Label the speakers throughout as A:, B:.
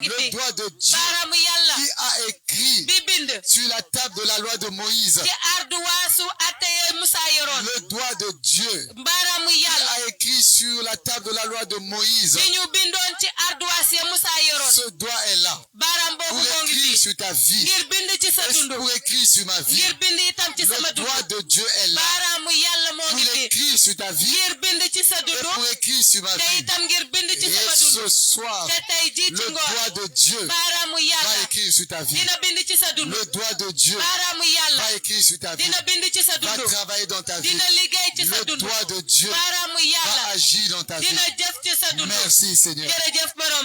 A: le doigt de Dieu qui a écrit sur la table de la loi de Moïse, le doigt de Dieu qui a écrit sur la table de la loi de Moïse, ce doigt est là pour écrire sur ta vie, pour écrire sur ma vie. Le doigt de Dieu est là pour écrire sur ta vie et pour écrire sur ma vie. Et ce soir, le doigt de Dieu va écrire sur ta vie. Le doigt de Dieu va écrire sur ta vie, va travailler dans ta vie. Le doigt de Dieu va agir dans ta vie. Merci Seigneur.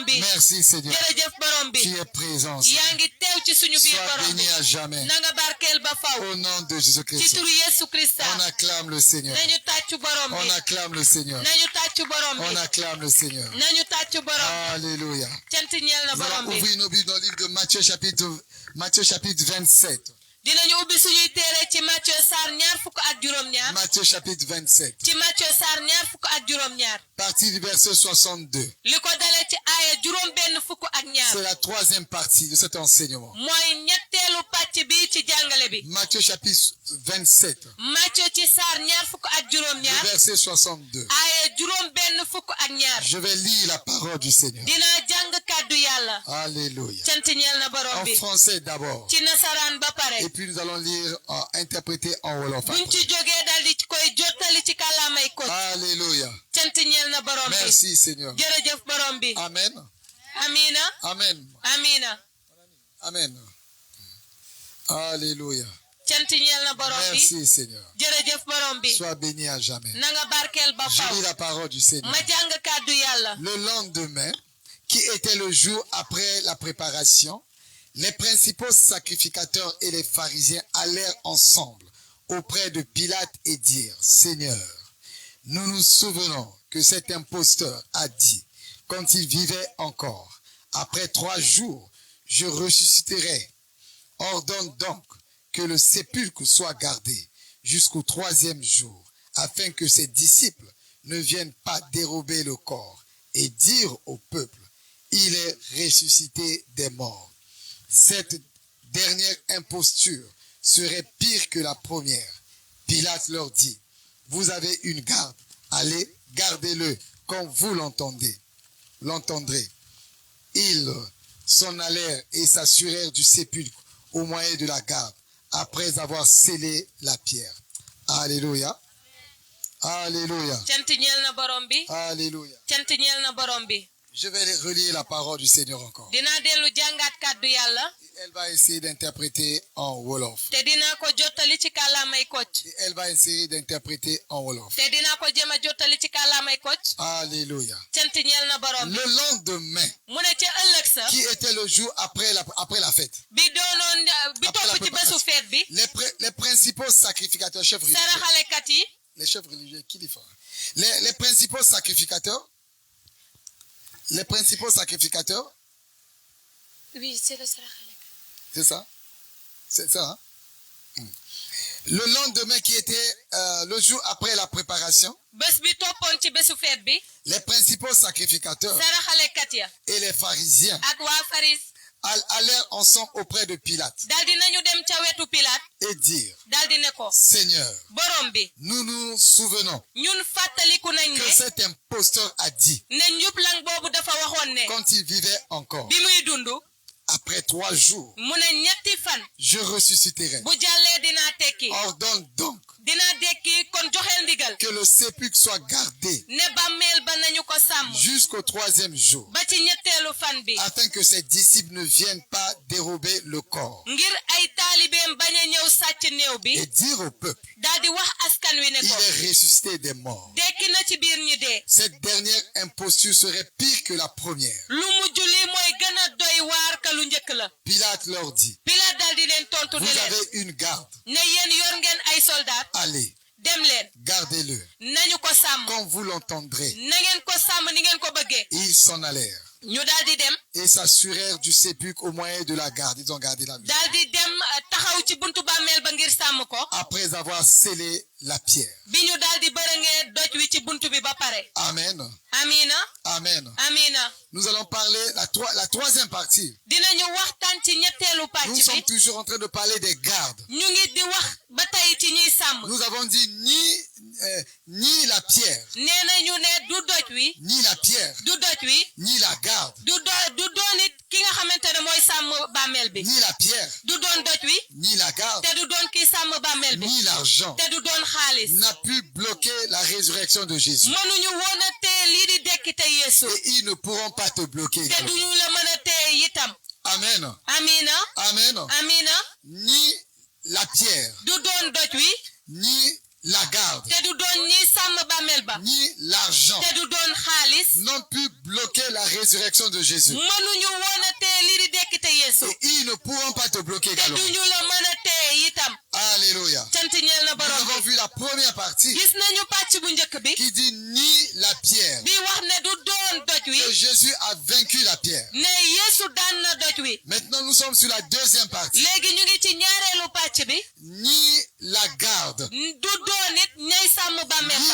A: Merci Seigneur. Tu es présent. Sois béni à jamais. Au nom de Jésus-Christ. On acclame le Seigneur. On acclame le Seigneur. On acclame le Seigneur. Alléluia. Nous allons ouvrir nos Bibles dans le livre de Matthieu chapitre 27. Matthieu chapitre 27. Partie du verset 62. C'est la troisième partie de cet enseignement. Matthieu chapitre 27. Le verset 62. Je vais lire la parole du Seigneur. Alléluia. En français d'abord. Et puis nous allons lire, interpréter en wolof. Alléluia. Merci Seigneur. Amen. Amen. Amen. Alléluia. Merci Seigneur. Sois béni à jamais. Je lis la parole du Seigneur. Le lendemain, qui était le jour après la préparation, les principaux sacrificateurs et les pharisiens allèrent ensemble auprès de Pilate et dirent: Seigneur, nous nous souvenons que cet imposteur a dit, quand il vivait encore, après 3 jours, je ressusciterai. Ordonne donc que le sépulcre soit gardé jusqu'au 3e jour, afin que ses disciples ne viennent pas dérober le corps et dire au peuple: il est ressuscité des morts. Cette dernière imposture serait pire que la première. Pilate leur dit: vous avez une garde, allez, gardez-le comme vous l'entendrez. Ils s'en allèrent et s'assurèrent du sépulcre au moyen de la garde, après avoir scellé la pierre. Alléluia. Alléluia. Alléluia. Je vais relire la parole du Seigneur encore. Et elle va essayer d'interpréter en wolof. Et elle va essayer d'interpréter en wolof. Alléluia. Le lendemain, qui était le jour après la fête, les principaux sacrificateurs, chefs religieux, les chefs religieux, qui les font? Les principaux sacrificateurs. Les principaux sacrificateurs.
B: Oui, c'est le Sarah.
A: C'est ça? C'est ça, hein? Le lendemain, qui était le jour après la préparation, les principaux sacrificateurs et les pharisiens allèrent ensemble auprès de Pilate et dire: Seigneur, nous nous souvenons que cet imposteur a dit, quand il vivait encore, après 3 jours, je ressusciterai. Ordonne donc que le sépulcre soit gardé jusqu'au 3e jour, afin que ses disciples ne viennent pas dérober le corps et dire au peuple: il est ressuscité des morts. Cette dernière imposture serait pire que la première. Pilate leur dit: vous avez une garde, allez, gardez-le comme vous l'entendrez. Ils s'en allèrent et s'assurèrent du sépulcre au moyen de la garde. Ils ont gardé la vie. Après avoir scellé la pierre. Amen. Amen. Nous allons parler la troisième partie. Nous sommes toujours en train de parler des gardes. Nous avons dit ni la pierre, ni la pierre, ni la garde, ni la pierre, ni la garde, ni l'argent n'a pu bloquer la résurrection de Jésus. Et ils ne pourront pas te bloquer. Amen. Amen. Ni la pierre, ni la garde, ni l'argent n'ont pu bloquer la résurrection de Jésus. Et ils ne pourront pas te bloquer également. Alléluia. Nous avons vu la première partie qui dit ni la pierre. Que Jésus a vaincu la pierre. Maintenant nous sommes sur la deuxième partie. Ni la garde, ni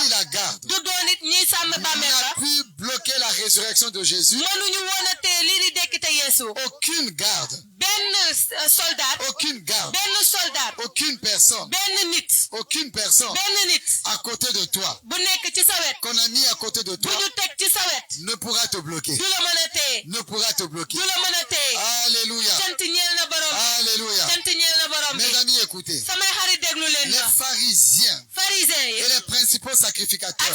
A: la garde n'a pu bloquer la résurrection de Jésus. Aucune garde, aucune garde, aucune personne à côté de toi qu'on a mis à côté de toi ne pourra te bloquer. Ne pourra te bloquer. Alléluia. Alléluia. Mes amis, écoutez. Les pharisiens et les principaux sacrificateurs,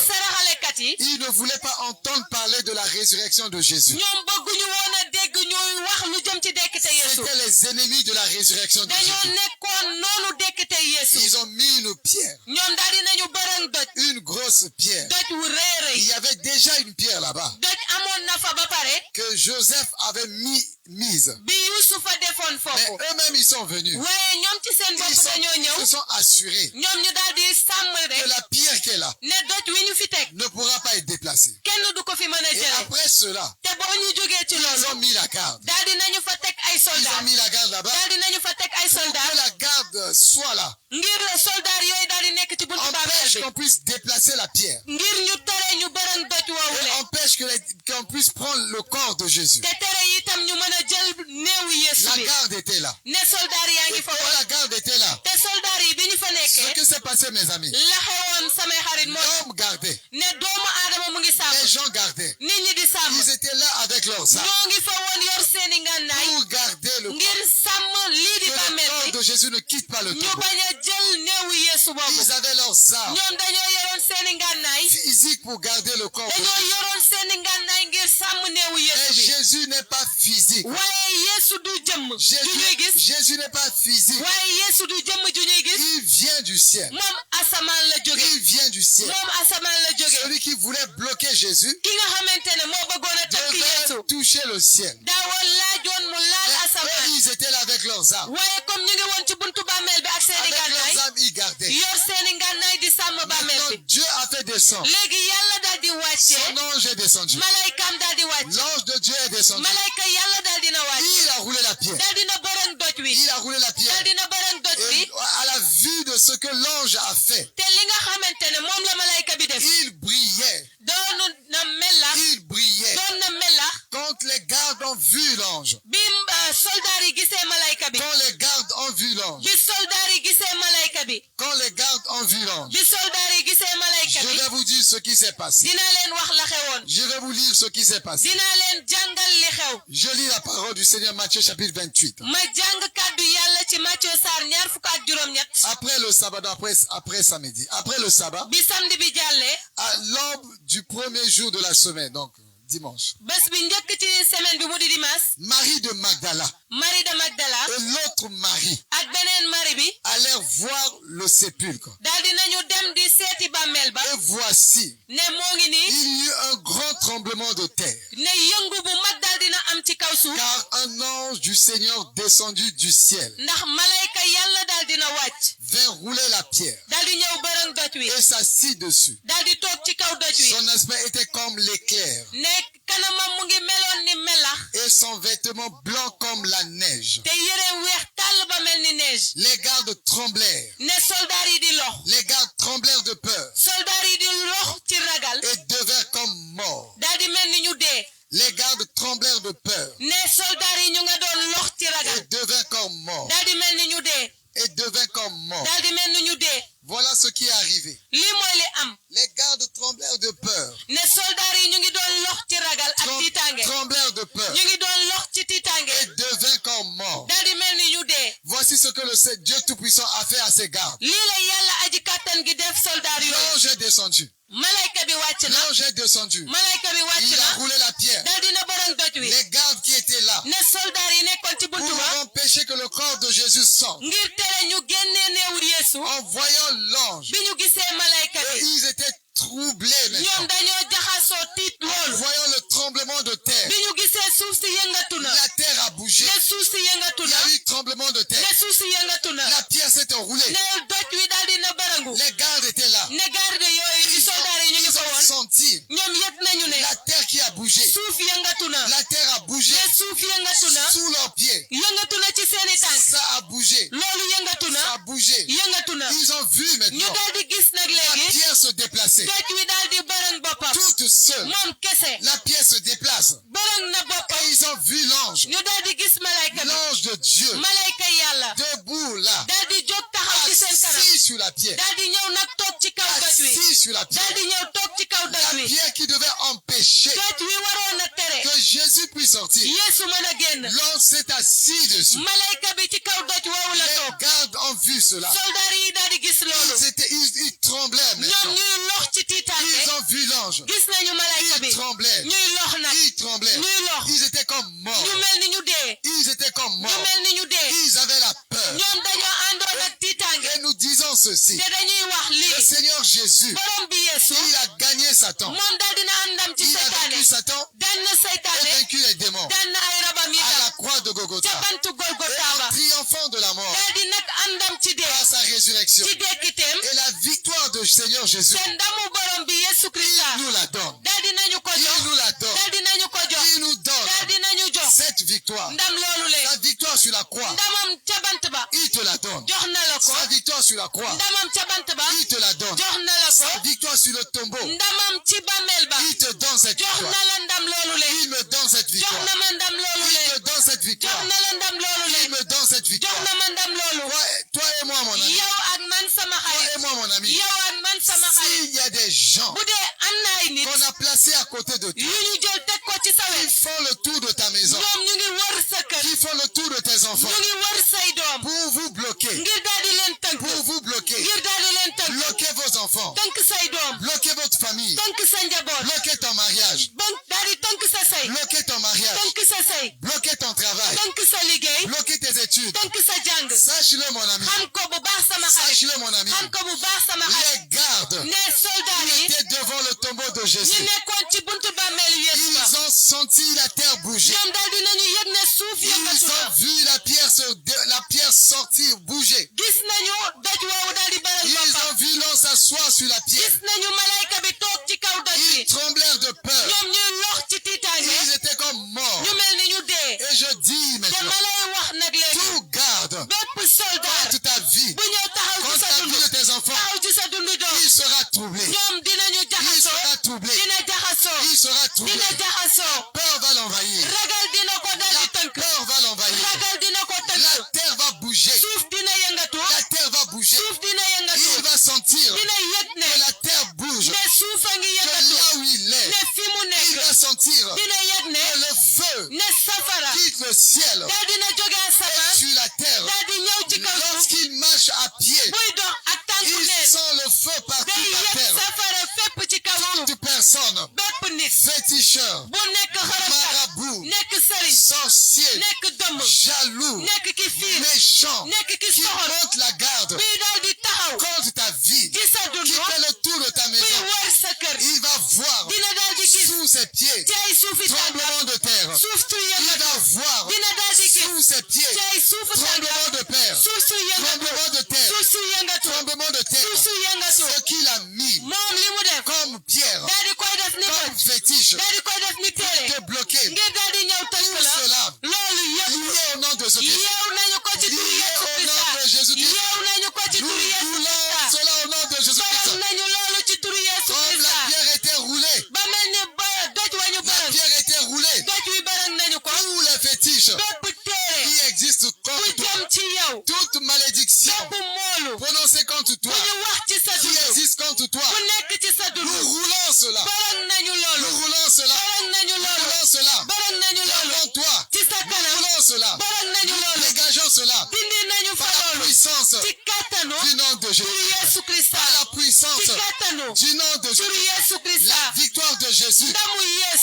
A: ils ne voulaient pas entendre parler de la résurrection de Jésus. C'était les ennemis de la résurrection de Jésus. Ils ont mis une pierre, une grosse pierre. Il y avait déjà une pierre là-bas que Joseph avait mise. Mais eux-mêmes, ils sont venus. Ils se sont assurés que la pierre qui est là ne pourra pas être déplacée. Et après cela, ils ont mis la garde. Ils ont mis la garde là-bas pour que la garde soit là. Empêche qu'on puisse déplacer la pierre. Et empêche qu'on puisse prendre le corps de Jésus. La garde était là. Et quand la garde était là, ce que s'est passé, mes amis, l'homme gardait. Les gens gardaient. Ils étaient là avec leurs armes pour garder le corps. Que le corps de Jésus ne quitte pas le tombeau. Ils avaient leurs armes physiques pour garder le corps de Jésus. Mais Jésus n'est pas physique. Jésus n'est pas physique. Il vient du ciel. Il vient du ciel. Celui qui voulait bloquer Jésus devait toucher le ciel. Mais ils étaient là avec leurs armes. Avec leurs armes, ils gardaient. Maintenant, Dieu a fait descendre. Son ange est descendu. L'ange de Dieu est descendu. Il a roulé la pierre. Il a roulé la pierre. Et à la vue de ce que l'ange a fait, il brillait. Il brillait. Quand les gardes ont vu l'ange. Quand les gardes ont vu l'ange. Quand les gardes ont vu l'ange. Je vais vous dire ce qui s'est passé. Je vais vous lire ce qui s'est passé. Je lis la parole du Seigneur, Matthieu chapitre 28. Après le sabbat, après samedi, après le sabbat, à l'aube du premier jour de la semaine, donc dimanche, Marie de Magdala et l'autre Marie allèrent voir le sépulcre. Et voici, il y eut un grand tremblement de terre. Car un ange du Seigneur descendu du ciel vint rouler la pierre et s'assit dessus. Son aspect était comme l'éclair et son vêtement blanc comme la neige. Les gardes tremblèrent. Les gardes tremblèrent de peur et devinrent comme morts. Les gardes tremblèrent de peur et devinrent comme morts. Et devint comme mort. Voilà ce qui est arrivé. Les gardes tremblèrent de peur. Tremblèrent de peur. Et devint comme mort. Voici ce que le Dieu Tout-Puissant a fait à ses gardes. L'ange est descendu. L'ange est descendu. Il a roulé la pierre. Les gardes qui étaient là pour empêcher que le corps de Jésus sorte. En voyant l'ange, ils étaient troublés maintenant. En voyant le tremblement de terre, la terre a bougé. Il y a eu tremblement de terre. La pierre s'est enroulée. Les gardes étaient là. Ils ont senti la terre qui a bougé. La terre a bougé sous leurs pieds. Ça a bougé. Ça a bougé. Ils ont vu maintenant la pierre se déplacer. Toute seule, la pierre se déplace. Et ils ont vu l'ange. L'ange de Dieu. Debout là. Assis sur la pierre. Assis sur la pierre. La pierre qui devait empêcher que Jésus puisse sortir. L'ange s'est assis dessus. Les gardes ont vu cela. Ils tremblaient maintenant. Ils ont vu l'ange. Ils tremblaient. Ils tremblaient. Ils étaient comme morts. Ils étaient comme morts. Ils avaient la peur. Et nous disons ceci. Le Seigneur Jésus, il a gagné Satan. Il a vaincu Satan et vaincu les démons à la croix de Golgotha. Et en triomphant de la mort par sa résurrection et la victoire de Seigneur Jésus, il nous la donne. Il nous la donne. Il nous donne cette victoire. Sa victoire sur la croix, il te la donne. Sa victoire sur la croix, il te la donne. Sa victoire sur le tombeau, il te donne cette victoire. Il me donne cette victoire. Il te donne cette victoire. Il me donne cette victoire. Toi et moi, mon ami. Toi et moi, mon ami. S'il y a des gens qu'on a placés à côté de toi, qui font le tour de ta maison, qui font le tour de tes enfants, pour vous bloquer, bloquez vos enfants, bloquez votre famille, bloquez ton mariage, bloquez ton mariage, bloquez ton travail, bloquez tes études. Sache-le, mon ami. Sache-le, mon ami. Les gardes qui étaient devant le tombeau de Jésus, ils ont senti la terre bouger. Ils ont vu la pierre sortir, bouger. Ils ont vu l'ange s'asseoir sur la pierre. Ils tremblèrent de peur. Ils étaient comme morts. Et je dis maintenant, tout garde contre ta vie, contre la vie de tes enfants, il sera troublé. Il sera troublé. Il sera troublé. La peur va l'envahir. La peur va l'envahir. La terre va bouger. La terre va bouger. Il va sentir que la terre bouge. Que là où il est, il va sentir que le feu quitte le ciel et sur la terre. Lorsqu'il marche à pied, il sent le feu partout par terre. Toute personne, féticheur, marabout, sorcier, jaloux, méchant, qui monte la garde contre ta vie, qui fait le tour de ta maison, il va voir sous ses pieds tremblement de terre. Il va voir sous ses pieds tremblement de terre, tremblement de terre, tremblement de terre. Ce qu'il a mis comme pierre, comme fétiche, pour te bloquer. Tout cela, lié au nom de Jésus-Christ. Lié au nom de Jésus-Christ. Nous roulons cela au nom de Jésus-Christ. Comme la pierre était roulée. La pierre était roulée. Tous les fétiches qui existent contre toi, toute malédiction prononcée contre toi, qui existe contre toi, nous roulons cela. Nous roulons cela. Nous roulons cela. Devant toi, nous roulons cela. Nous dégageons cela par la puissance du nom de Jésus. Par la puissance du nom de Jésus. La victoire de Jésus.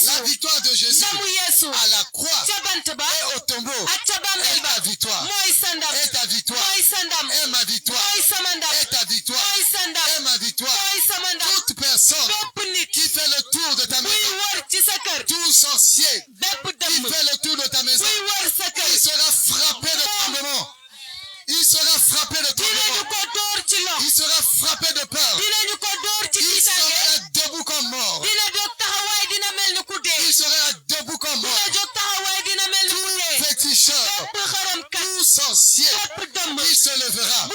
A: La victoire de Jésus à la croix et au tombeau est ta victoire. Est ta victoire. Est ma victoire. Est ta victoire. Est ma victoire. Toute personne qui fait le tour de ta maison, tout sorcier qui fait le tour de ta maison, il sera frappé de tremblement. Il sera frappé de tremblement. Il sera frappé de peur. Il sera debout comme mort. Il sera debout comme mort. Tout féticheur, tout sorcier qui se levera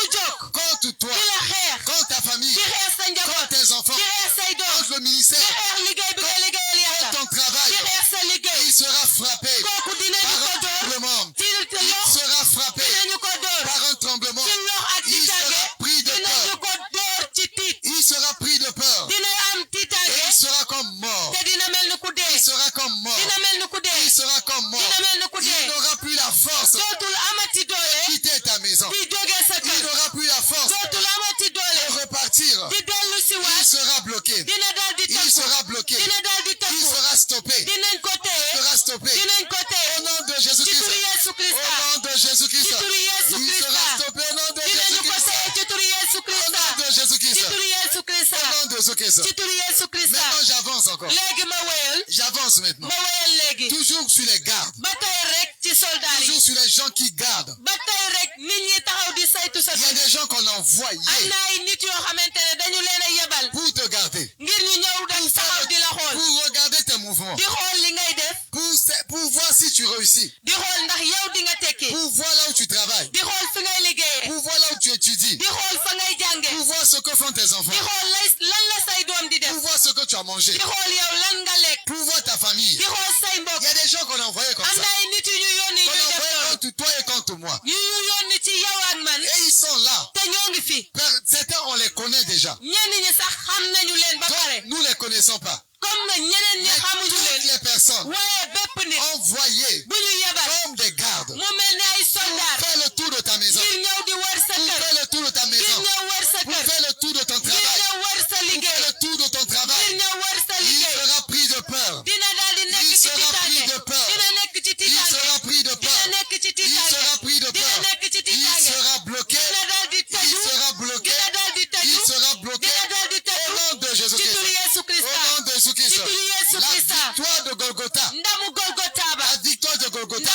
A: contre toi, contre ta famille, contre tes enfants, contre le ministère, contre ton travail, il sera frappé par un tremblement. Il sera frappé par un tremblement. Il sera pris de peur. Il sera pris de peur. Et il sera comme mort. Il sera comme mort. Il sera comme mort. Il n'aura plus la force de quitter ta maison. Il n'aura plus la force de repartir. Il sera bloqué. Il sera bloqué. Il sera stoppé. Il sera stoppé. Au nom de Jésus-Christ. Au nom de Jésus-Christ. Il sera stoppé au nom de Jésus-Christ. Au nom de Jésus-Christ. Au nom de Jésus-Christ. Maintenant j'avance encore. J'avance maintenant. Toujours sur les gardes. Toujours sur les gens qui gardent. Il y a des gens qu'on envoie pour te garder. Pour regarder tes mouvements. Pour voir si tu réussis. Pour voir là où tu travailles. Pour voir là où tu étudies. Pour voir ce que font tes enfants. Pour voir ce que tu as mangé. Pour voir ta famille. Il y a des gens qu'on a envoyés comme ça. Qu'on a envoyés contre toi et contre moi. Et ils sont là. Certains, on les connaît déjà. Donc, nous ne les connaissons pas. Mais toutes les personnes envoyées comme des gardes pour faire le tour de ta maison, pour faire le tour de ta maison, pour faire le tour de ton travail, pour faire le tour de ton travail, il sera pris de peur. Il sera pris de peur. Il sera pris de peur. Il sera pris de peur. Il sera bloqué. Il sera bloqué. Il sera bloqué. Au nom de Jésus-Christ. Au nom de Jésus-Christ. La victoire de Golgotha. La victoire de Golgotha.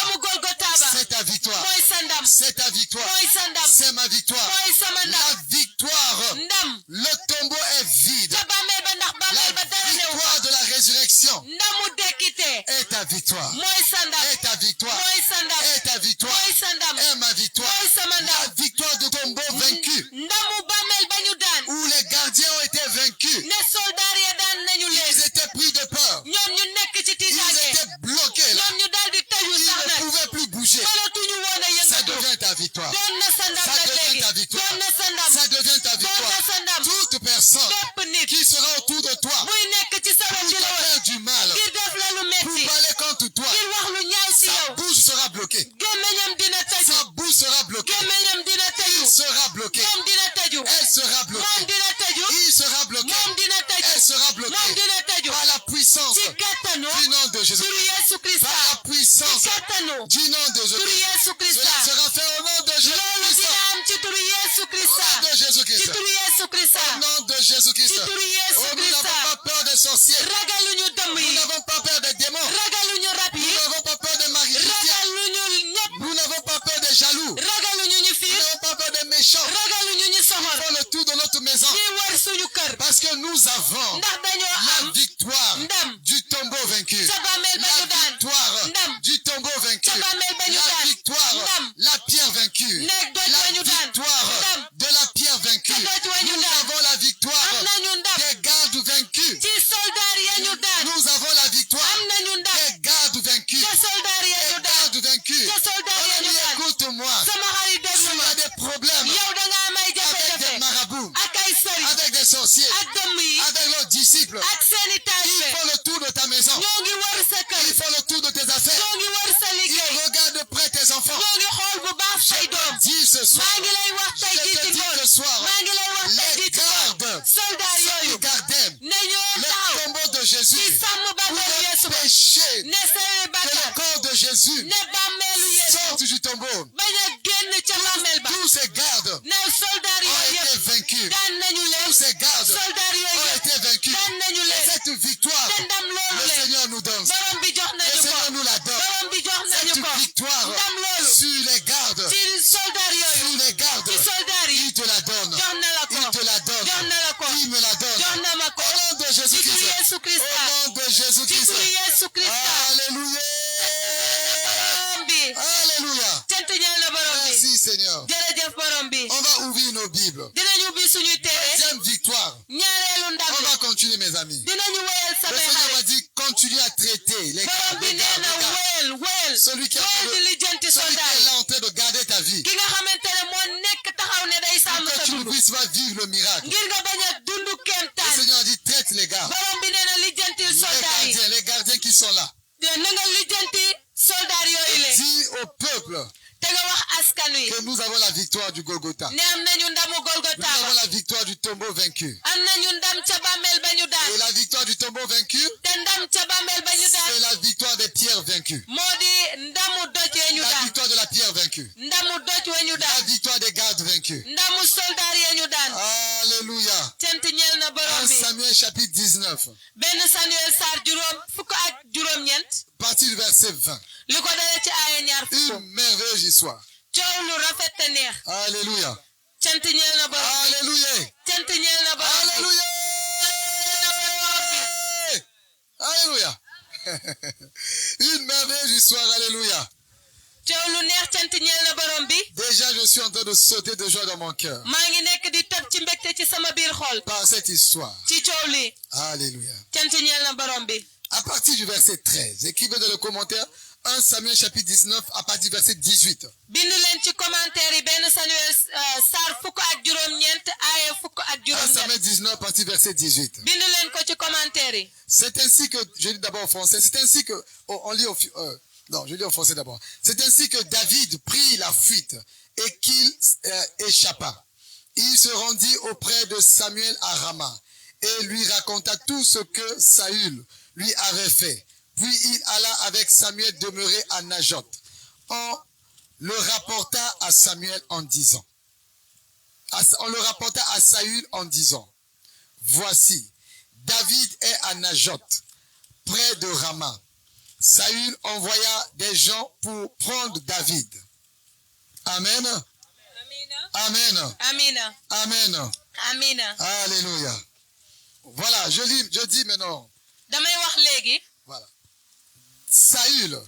A: C'est ta victoire. C'est ta victoire. C'est ma victoire. La victoire. Le tombeau est vide. La victoire de la résurrection est ta victoire. Est ta victoire. Est ta victoire. Est ma victoire. La victoire de tombeau vaincu. Où les gardiens ont été vaincus. Ils étaient pris de peur. Ils étaient bloqués là. Ils ne pouvaient plus bouger. Ça devient ta victoire. Ça devient ta victoire. Ça devient ta victoire. Toute personne qui sera autour de toi pour te faire du mal, pour parler contre toi, sa bouche sera bloquée. Sa bouche sera bloquée. Il sera bloqué. Elle sera bloquée. Il sera bloqué. Elle sera bloquée. Par la puissance du nom de Jésus. Par la puissance nom de Jésus-Christ. Cela sera fait au nom de Jésus-Christ. Au nom de Jésus-Christ. Au nom de Jésus-Christ. Oh, nous n'avons pas peur des sorciers. Nous n'avons pas peur des démons. Nous n'avons pas peur des magiciens. Nous n'avons pas peur des jaloux. Nous n'avons pas peur des méchants. Ils font le tour de notre maison. Parce que nous avons la victoire du tombeau vaincu. La victoire du tombeau vaincu. La victoire, la pierre vaincue. La victoire de la pierre vaincue. Nous avons la victoire des gardes vaincus. Nous avons la victoire des gardes vaincus. Des gardes vaincus. Écoute-moi. Tu as des problèmes avec des marabouts, avec des sorciers, avec leurs disciples. Ils font le tour de ta maison. Ils font le tour de tes affaires. Ils regardent de près tes enfants. Je te dis ce soir, les gardes, les gardiens, le tombeau de Jésus, pour empêcher que le corps de Jésus sorte du tombeau. Tous ces gardes ont été vaincus. Tous ces gardes ont été vaincus. Et cette victoire, le Seigneur nous donne. Le Seigneur nous la donne. Cette victoire sur les gardes, il te la donne. Il te la donne. Il me la donne. Au nom de Jésus-Christ. Au nom de Jésus-Christ. Alléluia. Alléluia. Merci Seigneur. On va ouvrir nos Bibles. Deuxième victoire. On va continuer mes amis. Le Seigneur m'a dit continue à traiter les gardes. Celui qui est là en train de garder ta vie. Pour que tu ne puisses pas vivre le miracle. Le Seigneur a dit traite les gardes. Les gardiens qui sont là. Et dis au peuple que nous avons la victoire du Golgotha. Nous avons la victoire du tombeau vaincu. Et la victoire du tombeau vaincu, c'est la victoire des pierres vaincues. La victoire de la pierre vaincue. La victoire des gardes vaincus. Alléluia. 1 Samuel chapitre 19. Partie du verset 20. Une merveilleuse histoire. Alléluia. Alléluia. Alléluia. Alléluia. Une merveilleuse histoire. Alléluia. Déjà, je suis en train de sauter de joie dans mon cœur par cette histoire. Alléluia. À partir du verset 13, écrivez dans le commentaire 1 Samuel chapitre 19 à partir du verset 18. 1 Samuel 19 à partir du verset 18. C'est ainsi que, je lis d'abord en français, c'est ainsi que, on lit non, je lis en français d'abord. C'est ainsi que David prit la fuite et qu'il échappa. Il se rendit auprès de Samuel à Rama et lui raconta tout ce que Saül lui avait fait. Puis il alla avec Samuel demeurer à Najot. On le rapporta à Samuel en disant, on le rapporta à Saül en disant, voici, David est à Najot, près de Rama. Saül envoya des gens pour prendre David. Amen. Amen.
B: Amen.
A: Amen.
B: Amen.
A: Alléluia. Voilà, je dis maintenant. Voilà. Saül,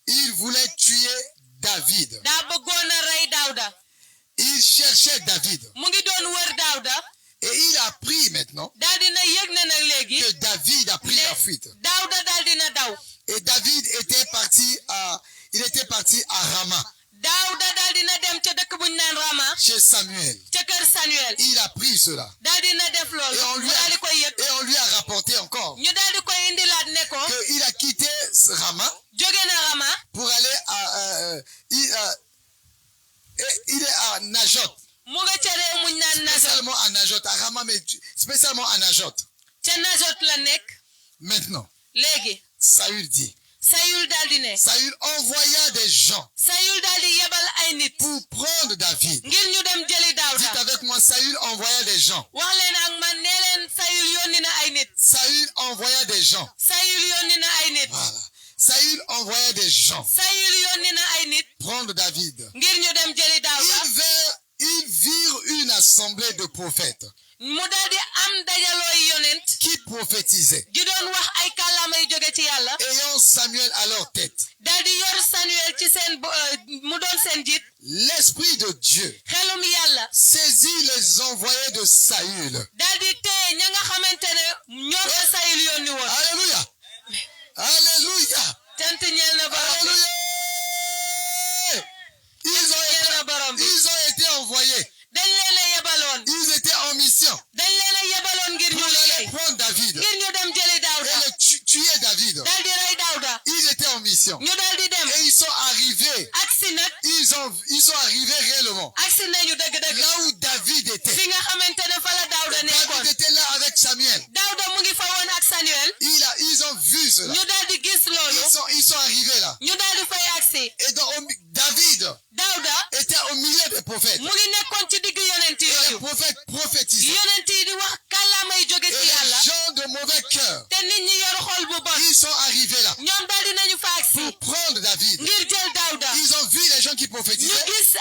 A: il voulait tuer David. Il cherchait David. Et il a appris maintenant que David a pris la fuite. Et David était parti à Rama. Chez Samuel. Il a pris cela. Et on lui a rapporté encore qu'il a quitté Rama pour aller à... il est à Najot. Spécialement à Najot, à Rama, mais spécialement à Najot. Maintenant, Saül dit, Saül envoya des gens pour prendre David. Dites avec moi, Saül envoya des gens. Saül envoya des gens. Voilà. Saül envoya des gens prendre David. Ils virent une assemblée de prophètes qui prophétisaient, ayant Samuel à leur tête. L'Esprit de Dieu saisit les envoyés de Saül. Alléluia. Alléluia. Alléluia. Ils ont été envoyés. Ils étaient en mission pour aller prendre David et tuer David. Ils étaient en mission. Et ils sont arrivés. Ils sont arrivés réellement là où David était. David était là avec Samuel. Ils ont vu cela. Ils sont arrivés là. Et donc David était au milieu des prophètes. Et les prophètes prophétisaient. Et les gens de mauvais cœur, ils sont arrivés là pour prendre David. Ils ont vu les gens qui prophétisaient. Ils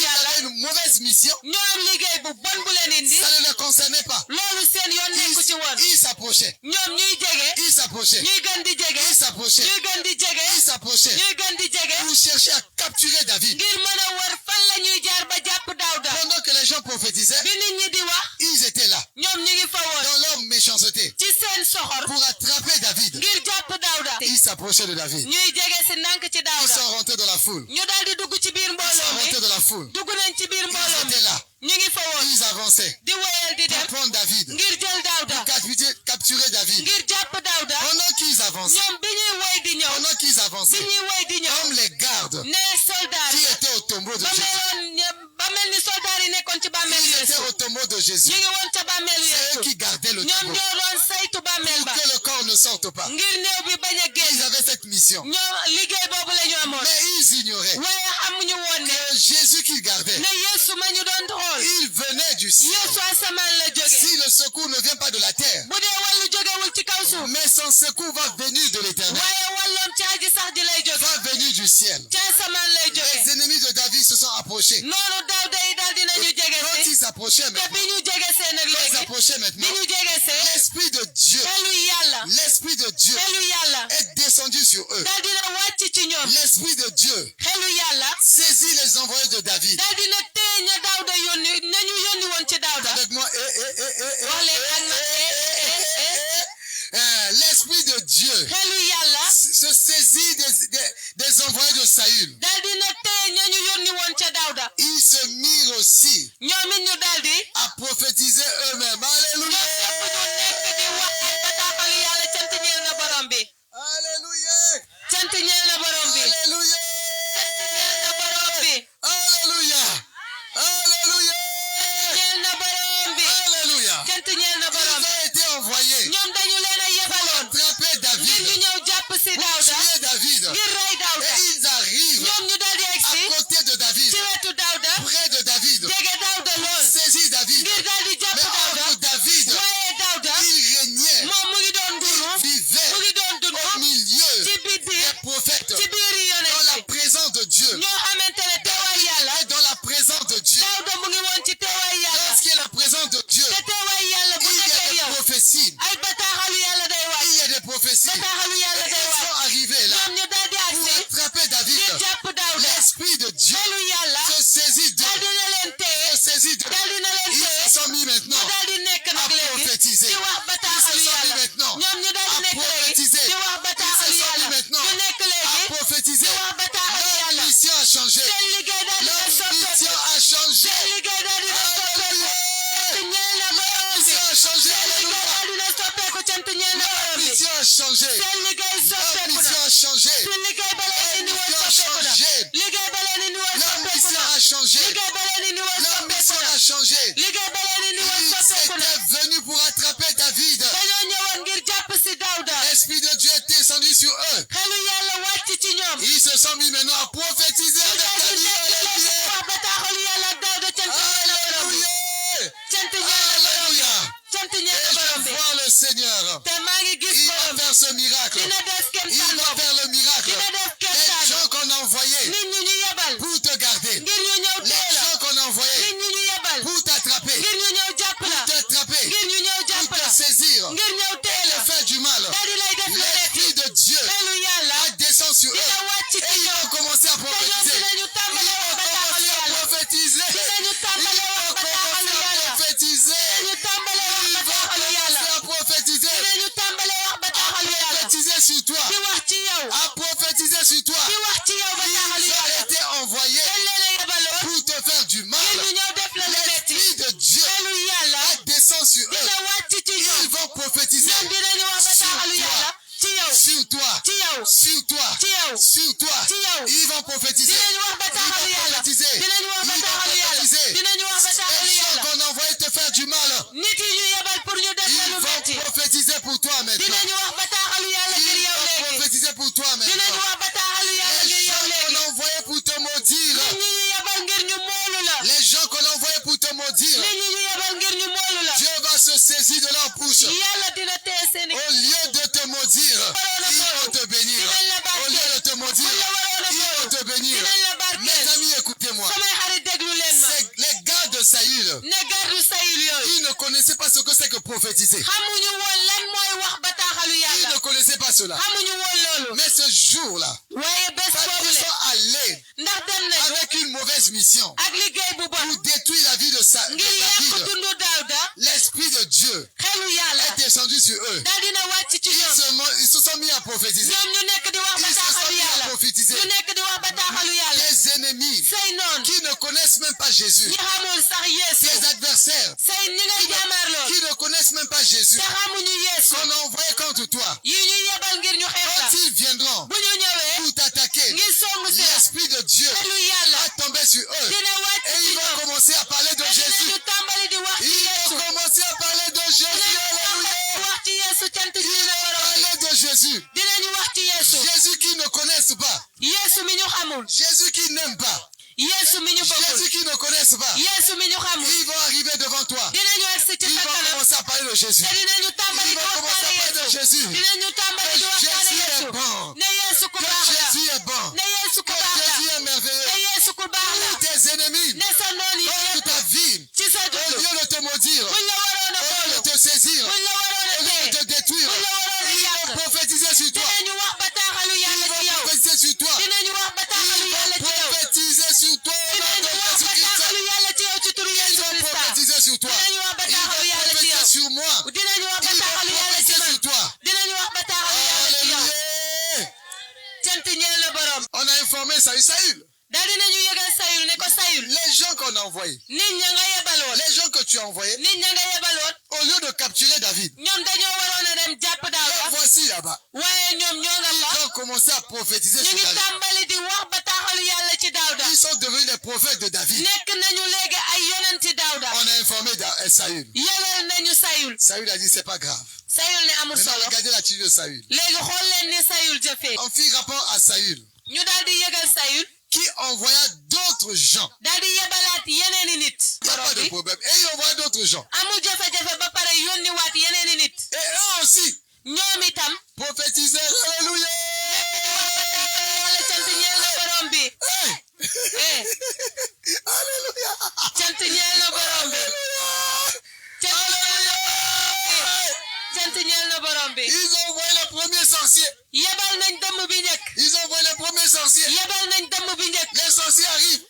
A: avaient une mauvaise mission. Ça ne les concernait pas. Ils s'approchaient. Ils s'approchaient. Ils s'approchaient. Ils s'approchaient. Pour chercher à capturer David. Pendant que les gens prophétisaient, ils étaient là dans leur méchanceté pour attraper David. Ils s'approchaient de David. Ils sont rentrés dans la foule. Ils sont rentrés dans la foule. Ils étaient là. Ils avançaient pour prendre David, pour capturer David. Pendant qu'ils avançaient, comme les gardes qui étaient au tombeau de Jésus. Ils étaient au tombeau de Jésus. C'est eux qui gardaient le tombeau pour que le corps ne sorte pas. Ils avaient cette mission. Mais ils ignoraient que Jésus qu'ils gardaient, il venait du ciel. Si le secours ne vient pas de la terre, mais son secours va venir de l'éternel, va venir du ciel. Les ennemis de David se sont approchés. Quand ils s'approchaient maintenant, l'Esprit de Dieu est descendu sur eux. L'Esprit de Dieu saisit les envoyés de David. Avec moi, l'Esprit de Dieu se saisit des envoyés de Saül. Ils se mirent aussi à prophétiser eux-mêmes. Alléluia. Alléluia. Alléluia. Alléluia. Alléluia. Alléluia. Ils ont été envoyés pour attraper David, pour tuer David. Et ils arrivent à côté de David, près de David, pour saisir David. Mais entre David, il régnait, il vivait au milieu des prophètes, dans la présence de Dieu. Et dans la présence de Dieu. Lorsqu'il y a la présence de Dieu, il y a des prophéties. Il y a des prophéties. Et ils sont arrivés là pour attraper David. L'Esprit de Dieu se saisit d'eux. Ils se sont mis maintenant à prophétiser. Ils se sont mis maintenant à prophétiser. Ils se sont mis maintenant à prophétiser. Leur mission a changé. Leur mission a changé. Leur mission a changé. Leur mission a changé. Leur mission a changé. Leur mission a changé. Leur mission a changé. Ils étaient venus pour attraper David. L'Esprit de Dieu est descendu sur ils se sont mis maintenant à prophétiser avec David. Alléluia. Alléluia. Et je vois le Seigneur. Il va faire ce miracle. Il va faire le miracle. Les gens qu'on a envoyés pour te garder. Les gens qu'on a envoyés pour t'attraper. Pour t'attraper. Pour te saisir. Et le faire du mal. L'Esprit de Dieu descend sur eux. Et ils vont commencer à prophétiser. Ils vont commencer à prophétiser. Ils vont commencer à prophétiser. Prophétiser sur toi. À prophétiser sur toi. Ils ont été envoyés pour te faire du mal. L'Esprit de Dieu descend sur eux. Ils vont prophétiser sur toi. Sur toi. Sur toi. Ils vont prophétiser. Ils vont prophétiser. Ils vont prophétiser. Les gens qu'on a envoyé te faire du mal. Ils vont prophétiser pour toi maintenant. Ils vont prophétiser pour toi maintenant. Les gens qu'on a envoyé pour te maudire. Les gens qu'on a envoyé pour te maudire. Dieu va se saisir de leur bouche. Au lieu de te maudire, ils vont te bénir. Au lieu de te maudire, ils vont te bénir. Mes amis, écoutez-moi. C'est les gars de Saül. Ils ne connaissaient pas ce que c'est que prophétiser. Ils ne connaissaient pas cela. Mais ce jour-là, ils sont allés avec une mauvaise mission pour détruire la vie de David. L'Esprit de Dieu est descendu sur eux. Ils se sont mis à prophétiser. Ils se sont mis à prophétiser. Les ennemis qui ne connaissent même pas Jésus. Les adversaires qui ne connaissent même pas Jésus. Qu'on a envoyé contre toi. Quand ils viendront pour t'attaquer, l'Esprit de Dieu va tomber sur eux. Et ils vont commencer à parler de Jésus. Ils vont commencer à parler de Jésus. Ils vont parler de Jésus. Jésus qu'ils ne connaissent pas. Jésus qu'ils n'aiment pas. Jésus qui ne connaissent pas. Ils vont arriver devant toi. Ils vont commencer à parler de Jésus. Ils vont commencer à parler de Jésus. Que Jésus est bon. Que Jésus est bon. Que Jésus est merveilleux. Tous tes ennemis, toute ta vie, au lieu de te maudire, au lieu de te saisir, au lieu de te détruire, ils vont prophétiser sur toi. Ils vont prophétiser sur toi. Ils vont prophétiser sur toi. Ils vont prophétiser sur toi. Ils vont prophétiser sur moi. Ils vont prophétiser sur toi. Alléluia. On a informé Saül. Les gens qu'on a envoyés, les gens que tu as envoyés, au lieu de capturer David, voici là-bas. Ils ont commencé à prophétiser sur David. Ils sont devenus des prophètes de David. On a informé Saül. Saül a dit c'est pas grave. Maintenant regardez l'attitude de Saül. On fit rapport à Saül qui envoya d'autres gens. Il n'y a pas de problème. Et il envoya d'autres gens. Et eux aussi prophétisaient. Alléluia. Ils ont envoyé le premier sorcier. Ils ont envoyé le premier sorcier. Les sorciers arrivent.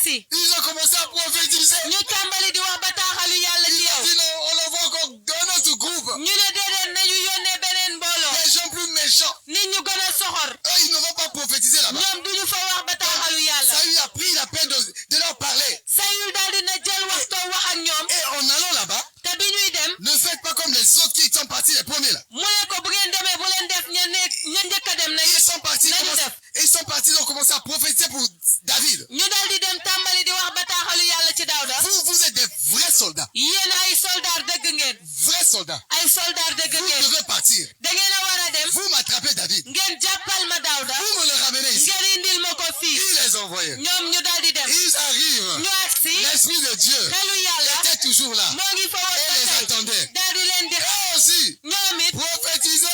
A: Ils ont commencé à prophétiser. Ils ont dit non, on envoie encore dans notre groupe. Les gens plus méchants. Eux, ils ne vont pas prophétiser là-bas. Saül a pris la peine de leur parler. Et en allant là-bas, ne faites pas comme les autres qui sont partis les premiers là. Ils sont partis, ils ont commencé à prophétiser pour David. Vous êtes des vrais soldats. Vrais soldats. Vous devez partir. Vous m'attrapez David. Vous me le ramenez ici. Il les envoyait. Ils arrivent. L'Esprit de Dieu était toujours là. Et les attendait. Et aussi, prophétiser.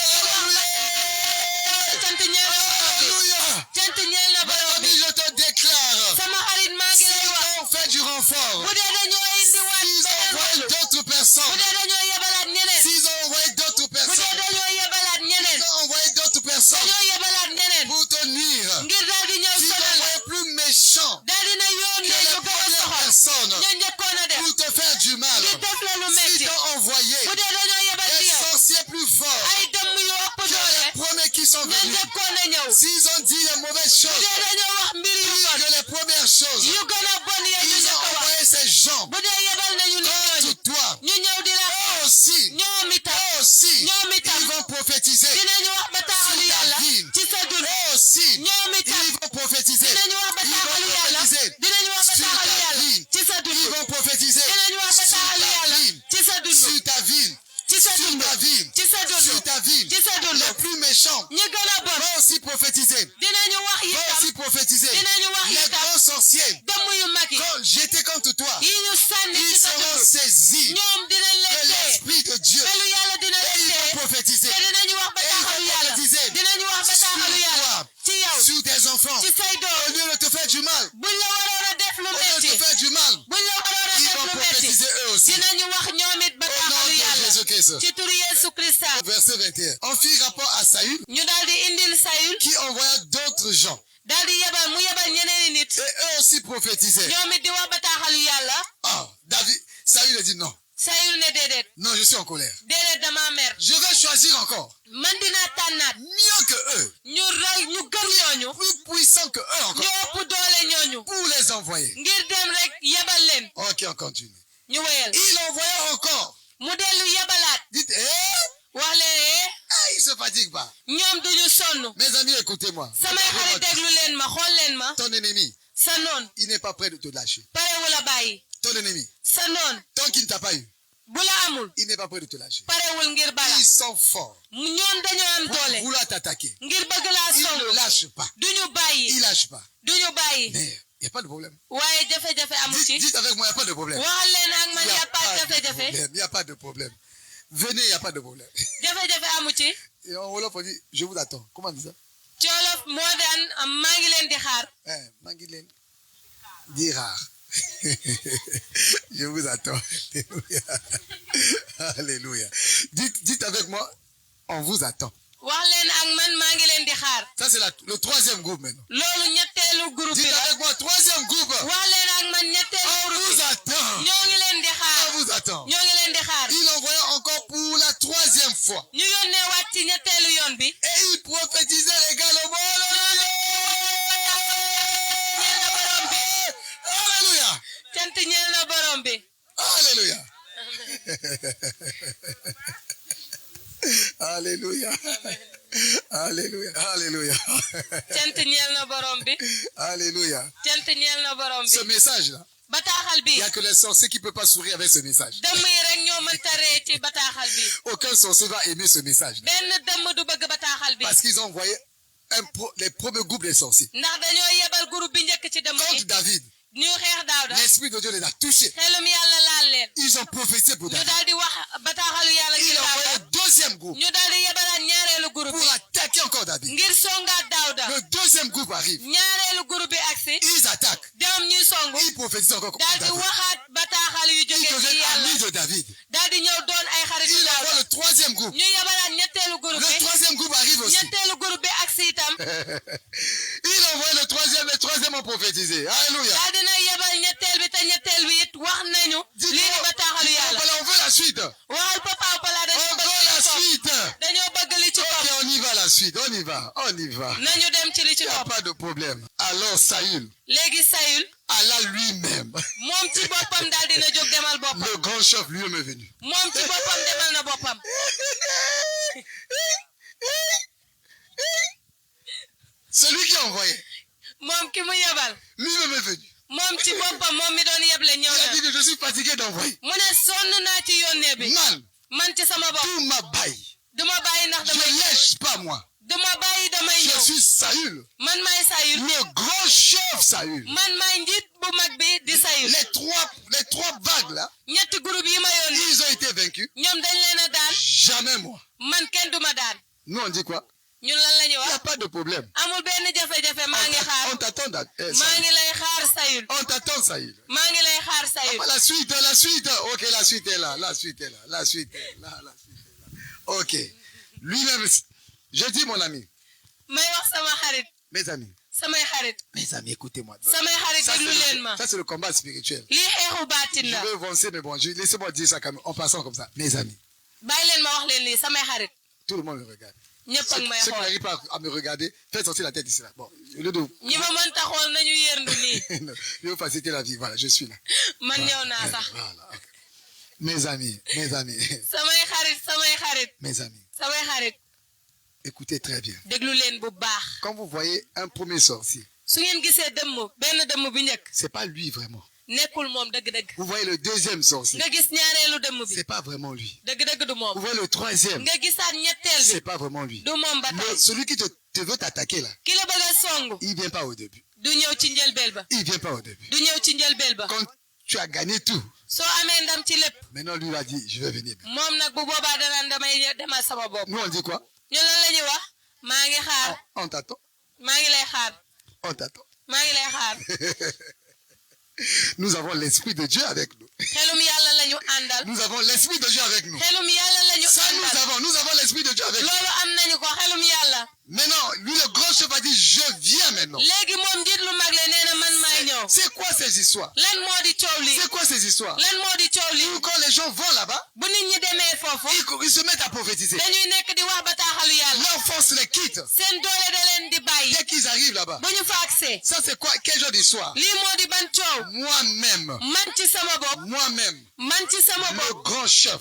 A: Alléluia. Barbie, je te déclare. S'ils ont fait du renfort. S'ils ont envoyé d'autres personnes. S'ils ont envoyé d'autres personnes. S'ils ont envoyé d'autres personnes. Pour te nuire. S'ils ont envoyé plus méchants que les premières personnes. Pour te faire du mal. S'ils ont envoyé des sorciers plus forts que les premiers qui sont venus. S'ils ont dit les mauvaises choses plus que les premières choses. Ils ont envoyé ces gens contre toi. Aussi, ils vont prophétiser sur ta vie. Aussi, ils vont prophétiser. Ils vont prophétiser sur ta vie. Ils vont prophétiser sur ta vie. Sur ta vie, sur ta vie, les plus méchants vont aussi prophétiser. Vont aussi prophétiser. Les grands sorciers, quand j'étais contre toi, ils seront saisis de l'Esprit de Dieu. Et ils vont prophétiser. Et ils vont prophétiser sur toi, sur tes enfants. Au lieu de te faire du mal, au lieu de te faire du mal, ils vont prophétiser eux aussi. Au nom de Jésus-Christ. Verset 21. On fit rapport à Saül qui envoya d'autres gens. Et eux aussi prophétisaient. David, Saül a dit non. Non, je suis en colère. Je vais choisir encore. Mieux que eux. Plus puissant que eux encore. Pour les envoyer. Ok, on continue. Il envoya encore. Dites, il se fatigue pas. Mes amis, écoutez-moi. Ton ennemi, il n'est pas prêt de te lâcher. Ton ennemi, tant qu'il ne t'a pas eu, il n'est pas prêt de te lâcher. Ils sont forts. Pour vouloir t'attaquer. Ils ne lâchent pas. Ils ne lâchent pas. Mais il n'y a pas de problème. Dites avec moi, il n'y a pas de problème. Il n'y a pas de problème. Venez, il n'y a pas de problème. Et en Wolof, on dit, je vous attends. Comment on dit ça? Mangilen. Dit rare. Je vous attends. Alléluia. Alléluia. Dites avec moi, on vous attend. Ça c'est le troisième groupe maintenant. Dites avec moi, troisième groupe. On vous attend. On vous attend. Il envoya encore pour la troisième fois. Et il prophétisait également. Alléluia. Alléluia. Alléluia. Alléluia. Alléluia. Ce message-là, il n'y a que les sorciers qui ne peuvent pas sourire avec ce message. Aucun sorcier va aimer ce message. Parce qu'ils ont envoyé les premiers groupes des sorciers. Contre David. L'Esprit de Dieu les a touchés. Ils ont prophétisé pour David. Il envoie le deuxième groupe pour attaquer encore David. Le deuxième groupe arrive. Ils attaquent. Ils prophétisent encore contre David. Ils deviennent amis de David. Il envoie le troisième groupe. Le troisième groupe arrive aussi. Il envoie le troisième ont prophétisé. Alléluia. On veut la suite. On veut la suite. Ok, on y va la suite. On y va. Il n'y a pas de problème. Alors Saül, Allah lui-même, le grand chef lui-même est venu. Celui qui a envoyé, lui-même est venu. Il a dit que je suis fatigué d'envoyer. Mal. Tout m'a baillé. Je ne lèche pas moi. Je suis Saül. Le grand chef Saül. Les trois vagues là, ils ont été vaincus. Jamais moi. Nous on dit quoi? Il n'y a pas de problème. On t'attend. On t'attend, Saül. La suite. Ok, la suite est là. La suite est là. Ok. Lui-même, je dis mon ami. Mes amis, écoutez-moi. Ça, c'est le combat spirituel. Je veux avancer, mais bon, laissez-moi dire ça en passant comme ça. Mes amis. Tout le monde me regarde. Ceux qui n'arrivent pas à me regarder, faites sortir la tête d'ici là. Bon, au lieu de... Je veux faciliter la vie. Voilà, je suis là. Voilà, okay. Mes amis. Écoutez très bien. Quand vous voyez un premier sorcier, c'est pas lui vraiment. Vous voyez le deuxième sorcier, c'est pas vraiment lui. Vous voyez le troisième, c'est pas vraiment lui. Mais celui qui te veut t'attaquer là, il vient pas au début. Il vient pas au début. Quand tu as gagné tout, maintenant lui a dit, je vais venir. Nous on dit quoi? On t'attend. On t'attend. Nous avons l'Esprit de Dieu avec nous. Nous avons l'Esprit de Dieu avec nous. Ça, nous avons l'Esprit de Dieu avec nous. Maintenant, lui, le grand chef a dit, je viens maintenant. C'est quoi ces histoires? C'est quoi ces histoires? Quand les gens vont là-bas, ils se mettent à prophétiser. Leur force les quitte. Dès qu'ils arrivent là-bas. Ça, c'est quoi? Quel genre d'histoire? Moi-même, le grand chef,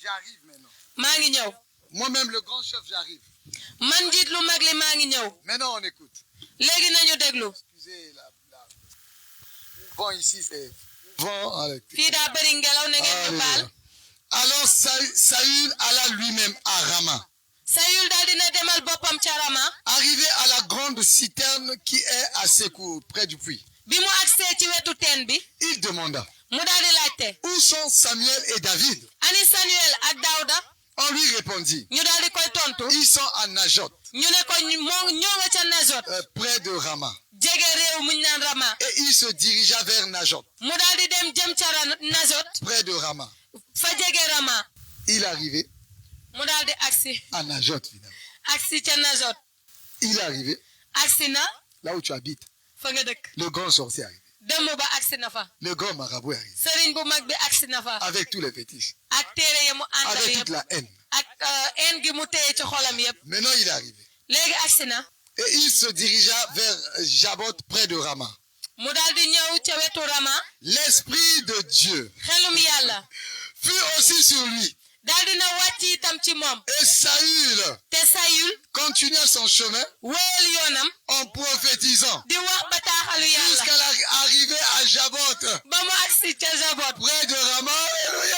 A: j'arrive maintenant. Moi-même, le grand chef, j'arrive. Maintenant, on écoute. Excusez la vent ici, c'est vent. Alors, Saül alla lui-même à Rama. Arrivé à la grande citerne qui est à Secours, près du puits. Il demanda, où sont Samuel et David? On lui répondit, ils sont à Najot, près de Rama. Et il se dirigea vers Najot, près de Rama. Il est arrivé à Najot, finalement. Il est arrivé là où tu habites. Le grand sorcier est arrivé. Le grand marabout est arrivé. Avec tous les fétiches. Avec toute la haine. Maintenant il est arrivé. Et il se dirigea vers Jabot près de Rama. L'Esprit de Dieu fut aussi sur lui. Et Saül continua son chemin en prophétisant jusqu'à l'arrivée à Jabot près de Rama. Alléluia.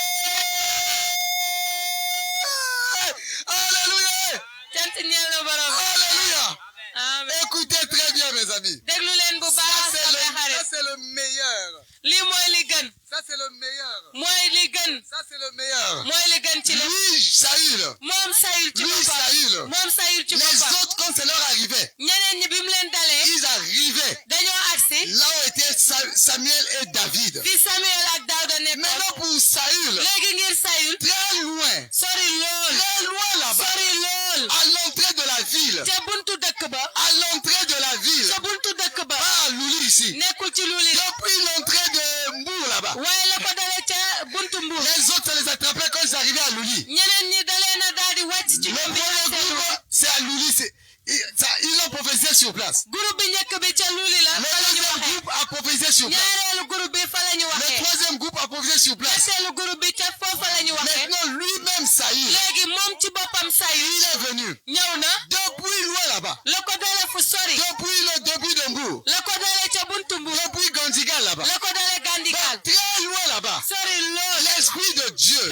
A: Alléluia. Écoutez très bien mes amis. Ça c'est le meilleur. Ça c'est le meilleur. Ça c'est le meilleur. Lui, Saül. Les autres, quand ça leur arrivait, ils arrivaient là où étaient Samuel et David. Maintenant pour Saül, très loin là-bas, à l'entrée de la ville, pas à Louli ici, depuis l'entrée de Mbour là-bas, les autres ça les attrapaient quand ils arrivaient à Louli. Le premier groupe, c'est à Louli, ils ont prophétisé sur place. Le deuxième groupe a prophétisé sur place. Le troisième groupe a prophétisé sur place. Maintenant, lui-même, Saül, il est venu depuis loin là-bas. Depuis le début de Mbour. Depuis Gandigal là-bas. Très loin là-bas. L'Esprit de Dieu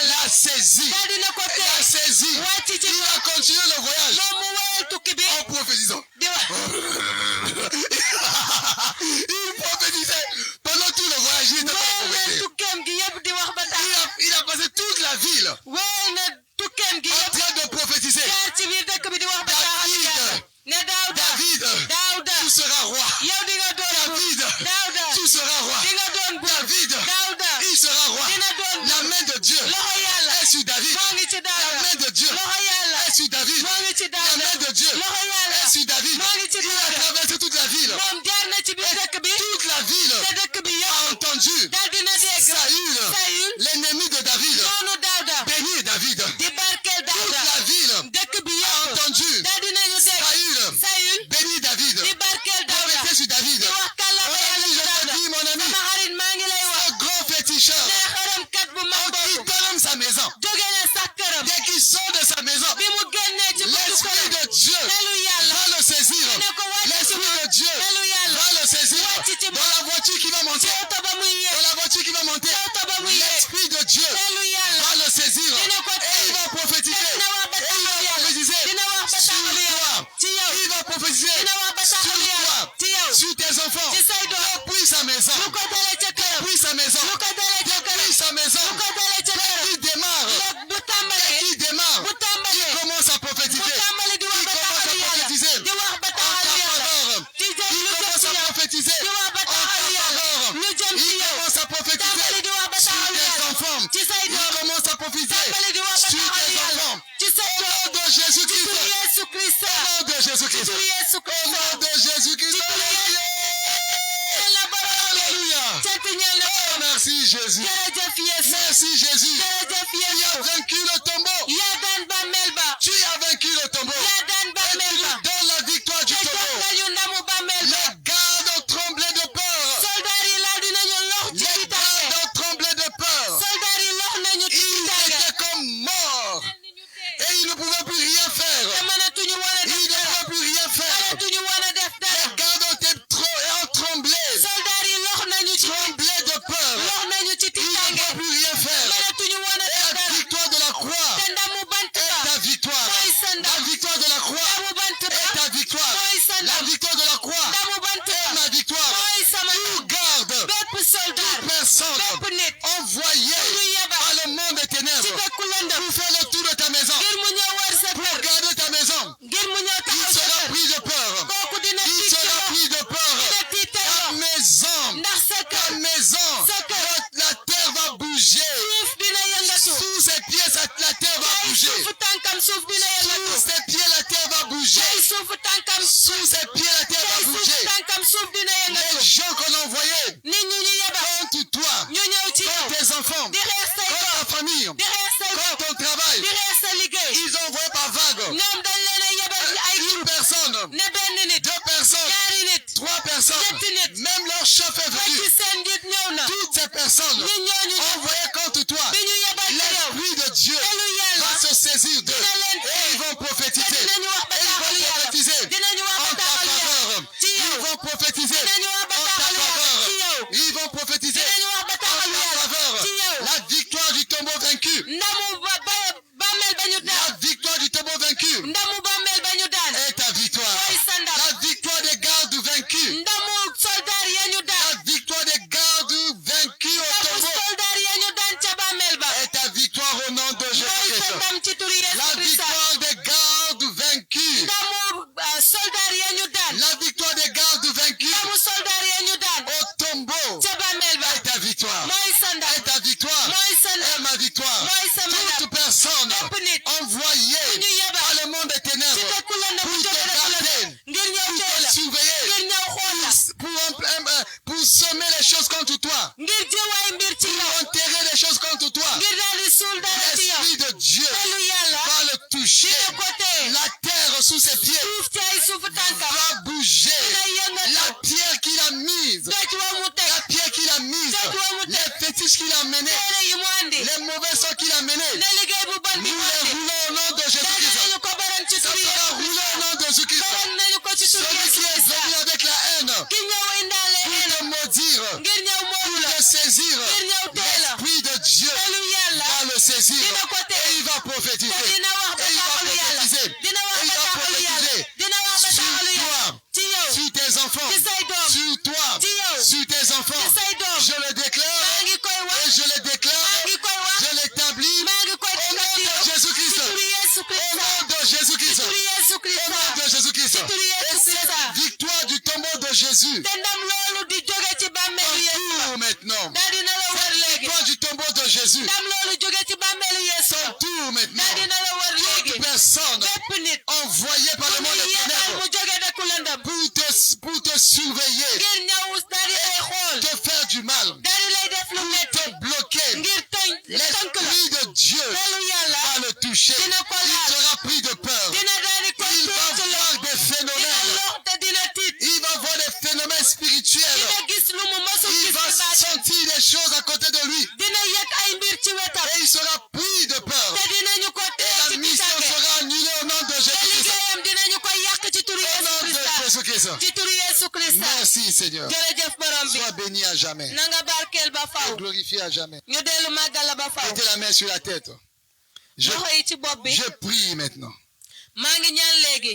A: l'a saisi. prophétisant. Il prophétisait pendant tout le voyage. Il a passé toute la ville en train de prophétiser. David, tu seras roi. David, tu seras roi. David, il sera roi. La main de Dieu est sur David. La main de Dieu est sur David. La main de Dieu est sur David. Il a traversé toute la ville. Et toute la ville a entendu Saül, l'ennemi de David, bénir David. Toute la ville a entendu Saül, bénir David. Remettez sur David. Je te dis, mon ami, ce grand féticheur, en quittant sa maison, dès qu'il sort de sa maison, l'Esprit de Dieu va le saisir. L'Esprit de Dieu va le saisir. Dans la voiture qui va monter, l'Esprit de Dieu va le saisir. Et il va prophétiser. Sur toi. Il va prophétiser sur toi, sur tes enfants, depuis sa maison. Depuis sa maison. Depuis sa maison. Il démarre. Il commence à prophétiser. Il commence à prophétiser en ta faveur. Il commence à prophétiser en ta faveur. Il commence à prophétiser sur tes enfants. Il commence à prophétiser sur tes enfants. Au nom de Jésus-Christ. Au nom de Jésus-Christ. Au nom de Jésus-Christ. Alléluia. Oh, merci Jésus. Merci Jésus. Tu as vaincu le tombeau. Tu as vaincu le tombeau. Et tu nous donnes la victoire du tombeau. Les gardes ont tremblé de peur. Les gardes ont tremblé de peur. Ils étaient comme morts. Et ils ne pouvaient plus rien faire. Ils ne pouvaient plus rien faire. Les gardes ont tremblé. Tremblé de peur. Ils ne pouvaient plus rien faire. Et la victoire de la croix est ta victoire. La victoire de la croix est ta victoire. La victoire de la croix est ma victoire. Tout garde, toute personne envoyée par le monde des ténèbres pour faire le tour de ta maison, pour garder ta maison, il sera pris de peur. Il sera pris de peur. Ta maison, la terre va bouger. Sous ses pieds, la terre va bouger. Sous ses pieds, la terre va bouger. Sous ses pieds, la terre va bouger. Les gens qu'on a envoyés contre toi, contre tes enfants, contre ta famille, contre ton travail, ils ont envoyé par vague. Une personne, deux personnes, trois personnes, même leur chef est venu. Toutes ces personnes envoyées contre toi, l'Esprit de Dieu va se saisir d'eux et ils vont prophétiser. Et ils vont prophétiser en ta faveur. Ils vont prophétiser en ta faveur. Ils vont prophétiser en ta faveur. La victoire du tombeau vaincu. La victoire du tombeau vaincu est ta victoire. La victoire des gardes vaincus. La victoire des gardes vaincus au tombeau est ta victoire au nom de Jésus-Christ. La victoire des gardes vaincus. La victoire des gardes vaincus au tombeau est ta victoire. Est ta victoire. Est ma victoire. Toute personne envoyée par le monde des ténèbres pour te garder, pour te surveiller, pour semer les choses contre toi, pour enterrer les choses contre toi. L'Esprit de Dieu va le toucher. La terre sous ses pieds va bouger. La pierre qu'il a mise, les fétiches qu'il a menés, les mauvais sorts qu'il a menés, nous les roulons au nom de Jésus-Christ. Ça sera roulé au nom de Jésus-Christ. Celui qui est venu avec la haine pour te maudire, pour te saisir, l'Esprit de Dieu va le saisir et il va prophétiser. Et il va prophétiser. Et il va prophétiser sur enfants, sur toi, sur tes enfants. Je le déclare et je le déclare, je l'établis au nom de Jésus-Christ. Au nom de Jésus-Christ. Au nom de Jésus-Christ. Et cette victoire du tombeau de Jésus. Son tour maintenant. Cette victoire du tombeau de Jésus. Son tour maintenant. Toute personne envoyée par le monde des ténèbres pour te surveiller, te faire du mal, pour te bloquer. L'Esprit de Dieu va le toucher. Il sera pris de peur. Il va voir des phénomènes. Il va voir des phénomènes spirituels. Il va sentir des choses à côté de lui. Et il sera pris de peur. Et la mission sera annulée au nom de Jésus-Christ. Au nom de Jésus-Christ. Merci Seigneur. Sois béni à jamais. Et glorifié à jamais. Mettez la main sur la tête. Je prie maintenant.